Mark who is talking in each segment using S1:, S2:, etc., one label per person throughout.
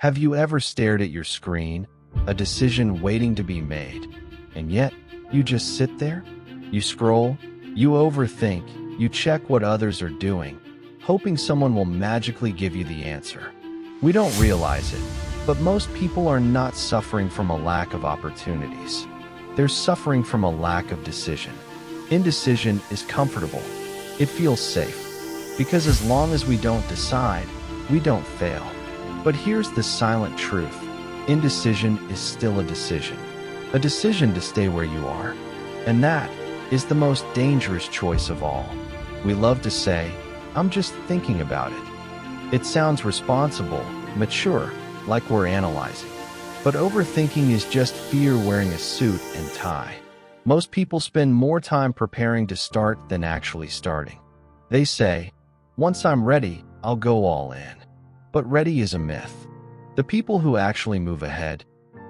S1: Have you ever stared at your screen, a decision waiting to be made, and yet you just sit there? You scroll, you overthink, you check what others are doing, hoping someone will magically give you the answer. We don't realize it, but most people are not suffering from a lack of opportunities. They're suffering from a lack of decision. Indecision is comfortable. It feels safe, because as long as we don't decide, we don't fail. But here's the silent truth. Indecision is still a decision to stay where you are. And that is the most dangerous choice of all. We love to say, "I'm just thinking about it." It sounds responsible, mature, like we're analyzing. But overthinking is just fear wearing a suit and tie. Most people spend more time preparing to start than actually starting. They say, "Once I'm ready, I'll go all in." But ready is a myth. The people who actually move ahead,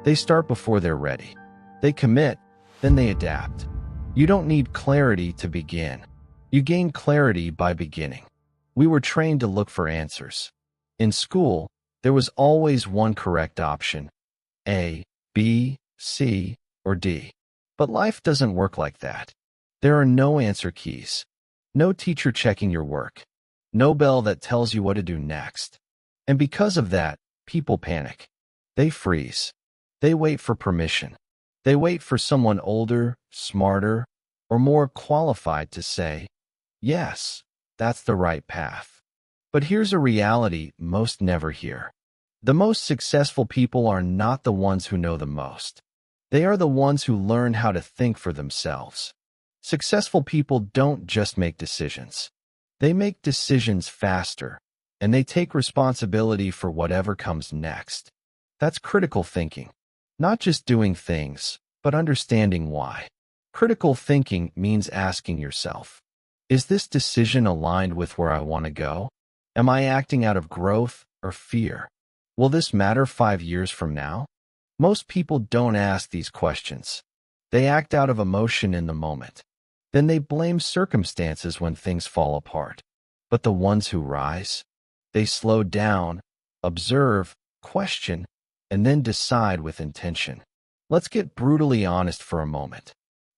S1: they start before they're ready. They commit, then they adapt. You don't need clarity to begin. You gain clarity by beginning. We were trained to look for answers. In school, there was always one correct option: A, B, C, or D. But life doesn't work like that. There are no answer keys. No teacher checking your work. No bell that tells you what to do next. And because of that, people panic. They freeze. They wait for permission. They wait for someone older, smarter, or more qualified to say, "Yes, that's the right path." But here's a reality most never hear. The most successful people are not the ones who know the most. They are the ones who learn how to think for themselves. Successful people don't just make decisions. They make decisions faster, and they take responsibility for whatever comes next. That's critical thinking. Not just doing things, but understanding why. Critical thinking means asking yourself, is this decision aligned with where I want to go? Am I acting out of growth or fear? Will this matter 5 years from now? Most people don't ask these questions. They act out of emotion in the moment. Then they blame circumstances when things fall apart. But the ones who rise, they slow down, observe, question, and then decide with intention. Let's get brutally honest for a moment.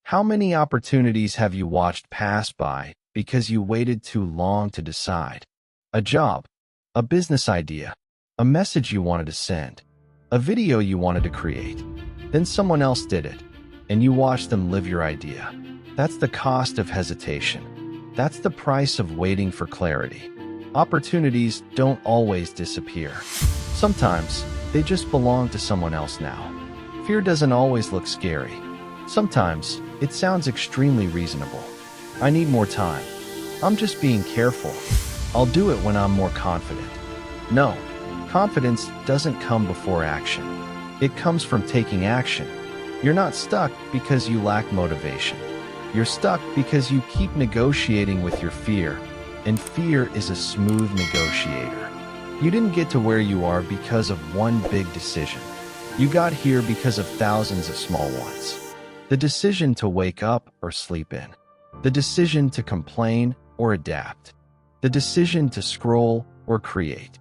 S1: How many opportunities have you watched pass by because you waited too long to decide? A job, a business idea, a message you wanted to send, a video you wanted to create. Then someone else did it, and you watched them live your idea. That's the cost of hesitation. That's the price of waiting for clarity. Opportunities don't always disappear. Sometimes they just belong to someone else now. Fear doesn't always look scary. Sometimes it sounds extremely reasonable. I need more time. I'm just being careful. I'll do it when I'm more confident. No, confidence doesn't come before action. It comes from taking action. You're not stuck because you lack motivation. You're stuck because you keep negotiating with your fear, and fear is a smooth negotiator. You didn't get to where you are because of one big decision. You got here because of thousands of small ones. The decision to wake up or sleep in. The decision to complain or adapt. The decision to scroll or create.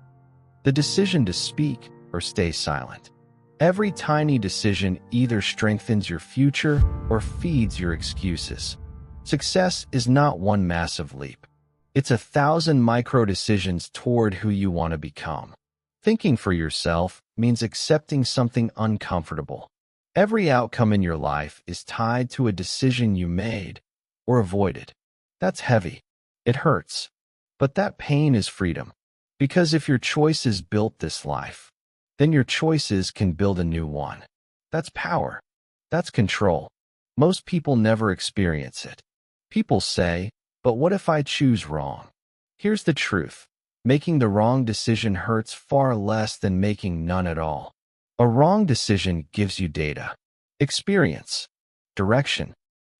S1: The decision to speak or stay silent. Every tiny decision either strengthens your future or feeds your excuses. Success is not one massive leap. It's 1,000 micro decisions toward who you want to become. Thinking for yourself means accepting something uncomfortable. Every outcome in your life is tied to a decision you made or avoided. That's heavy. It hurts. But that pain is freedom. Because if your choices built this life, then your choices can build a new one. That's power. That's control. Most people never experience it. People say, "But what if I choose wrong?" Here's the truth. Making the wrong decision hurts far less than making none at all. A wrong decision gives you data, experience, direction.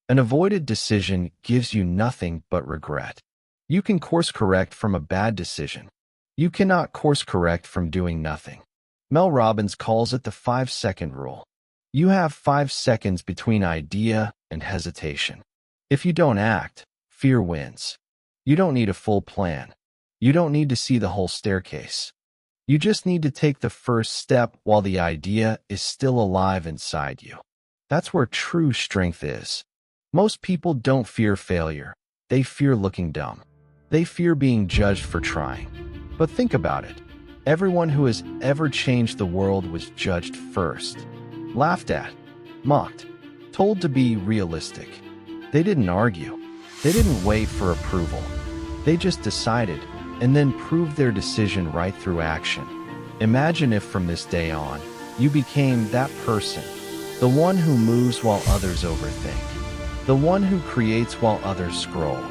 S1: An avoided decision gives you nothing but regret. You can course correct from a bad decision. You cannot course correct from doing nothing. Mel Robbins calls it the 5-second rule. You have 5 seconds between idea and hesitation. If you don't act, fear wins. You don't need a full plan. You don't need to see the whole staircase. You just need to take the first step while the idea is still alive inside you. That's where true strength is. Most people don't fear failure. They fear looking dumb. They fear being judged for trying. But think about it. Everyone who has ever changed the world was judged first, laughed at, mocked, told to be realistic. They didn't argue. They didn't wait for approval. They just decided and then proved their decision right through action. Imagine if from this day on, you became that person, the one who moves while others overthink, the one who creates while others scroll,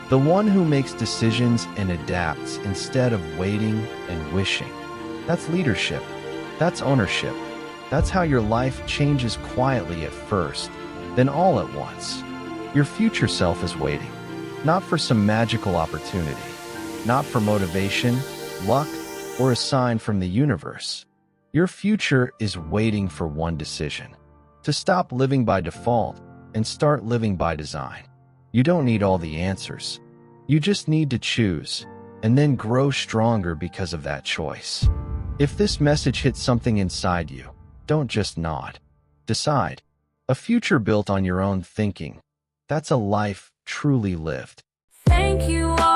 S1: the one who makes decisions and adapts instead of waiting and wishing. That's leadership. That's ownership. That's how your life changes quietly at first, then all at once. Your future self is waiting, not for some magical opportunity, not for motivation, luck, or a sign from the universe. Your future is waiting for one decision: to stop living by default and start living by design. You don't need all the answers. You just need to choose, and then grow stronger because of that choice. If this message hits something inside you, don't just nod. Decide. A future built on your own thinking. That's a life truly lived.
S2: Thank you all.